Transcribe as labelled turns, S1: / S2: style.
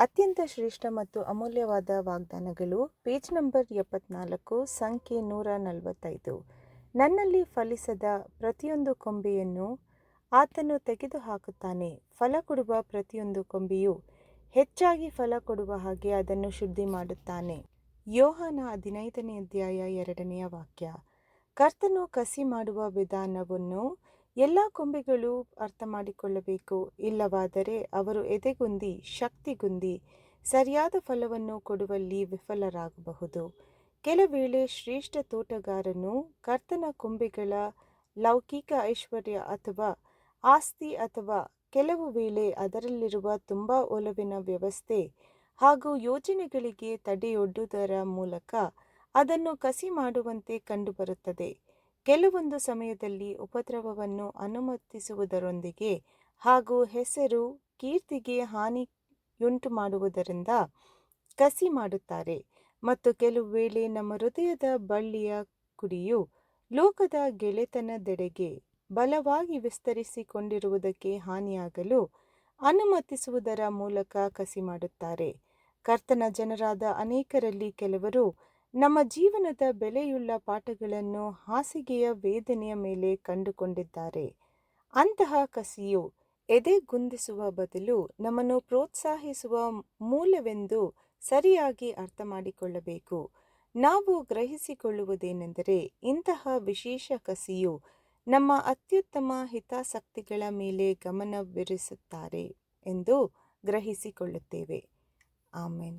S1: ಅತ್ಯಂತ ಶ್ರೇಷ್ಠ ಮತ್ತು ಅಮೂಲ್ಯವಾದ ವಾಗ್ದಾನಗಳು, ಪೇಜ್ ನಂಬರ್ 74, ಸಂಖ್ಯೆ 145. ನನ್ನಲ್ಲಿ ಫಲಿಸದ ಪ್ರತಿಯೊಂದು ಕೊಂಬೆಯನ್ನು ಆತನು ತೆಗೆದುಹಾಕುತ್ತಾನೆ. ಫಲ ಕೊಡುವ ಪ್ರತಿಯೊಂದು ಕೊಂಬೆಯು ಹೆಚ್ಚಾಗಿ ಫಲ ಕೊಡುವ ಹಾಗೆ ಅದನ್ನು ಶುದ್ಧಿ ಮಾಡುತ್ತಾನೆ. ಯೋಹಾನ 15ನೇ ಅಧ್ಯಾಯ 2ನೇ ವಾಕ್ಯ. ಕರ್ತನು ಕಸಿ ಮಾಡುವ ವಿಧಾನವನ್ನು ಎಲ್ಲ ಕೊಂಬೆಗಳು ಅರ್ಥ ಮಾಡಿಕೊಳ್ಳಬೇಕು. ಇಲ್ಲವಾದರೆ ಅವರು ಎದೆಗುಂದಿ ಶಕ್ತಿಗುಂದಿ ಸರಿಯಾದ ಫಲವನ್ನು ಕೊಡುವಲ್ಲಿ ವಿಫಲರಾಗಬಹುದು. ಕೆಲವೇಳೆ ಶ್ರೇಷ್ಠ ತೋಟಗಾರನು ಕರ್ತನ ಕೊಂಬೆಗಳ ಲೌಕಿಕ ಐಶ್ವರ್ಯ ಅಥವಾ ಆಸ್ತಿ ಅಥವಾ ಕೆಲವು ವೇಳೆ ಅದರಲ್ಲಿರುವ ತುಂಬ ಒಲವಿನ ವ್ಯವಸ್ಥೆ ಹಾಗೂ ಯೋಜನೆಗಳಿಗೆ ತಡೆಯೊಡ್ಡುವುದರ ಮೂಲಕ ಅದನ್ನು ಕಸಿ ಮಾಡುವಂತೆ ಕಂಡುಬರುತ್ತದೆ. ಕೆಲವೊಂದು ಸಮಯದಲ್ಲಿ ಉಪದ್ರವವನ್ನು ಅನುಮತಿಸುವುದರೊಂದಿಗೆ ಹಾಗೂ ಹೆಸರು ಕೀರ್ತಿಗೆ ಹಾನಿಯುಂಟು ಮಾಡುವುದರಿಂದ ಕಸಿ ಮಾಡುತ್ತಾರೆ. ಮತ್ತು ಕೆಲವು ವೇಳೆ ನಮ್ಮ ಹೃದಯದ ಬಳ್ಳಿಯ ಕುಡಿಯು ಲೋಕದ ಗೆಳೆತನದೆಡೆಗೆ ಬಲವಾಗಿ ವಿಸ್ತರಿಸಿಕೊಂಡಿರುವುದಕ್ಕೆ ಹಾನಿಯಾಗಲು ಅನುಮತಿಸುವುದರ ಮೂಲಕ ಕಸಿ ಮಾಡುತ್ತಾರೆ. ಕರ್ತನ ಜನರಾದ ಅನೇಕರಲ್ಲಿ ಕೆಲವರು ನಮ್ಮ ಜೀವನದ ಬೆಲೆಯುಳ್ಳ ಪಾಠಗಳನ್ನು ಹಾಸಿಗೆಯ ವೇದನೆಯ ಮೇಲೆ ಕಂಡುಕೊಂಡಿದ್ದಾರೆ. ಅಂತಹ ಕಸಿಯು ಎದೆಗುಂದಿಸುವ ಬದಲು ನಮ್ಮನ್ನು ಪ್ರೋತ್ಸಾಹಿಸುವ ಮೂಲವೆಂದು ಸರಿಯಾಗಿ ಅರ್ಥ ಮಾಡಿಕೊಳ್ಳಬೇಕು. ನಾವು ಗ್ರಹಿಸಿಕೊಳ್ಳುವುದೇನೆಂದರೆ, ಇಂತಹ ವಿಶೇಷ ಕಸಿಯು ನಮ್ಮ ಅತ್ಯುತ್ತಮ ಹಿತಾಸಕ್ತಿಗಳ ಮೇಲೆ ಗಮನವಿರಿಸುತ್ತಾರೆ ಎಂದು ಗ್ರಹಿಸಿಕೊಳ್ಳುತ್ತೇವೆ. ಆಮೆನ್.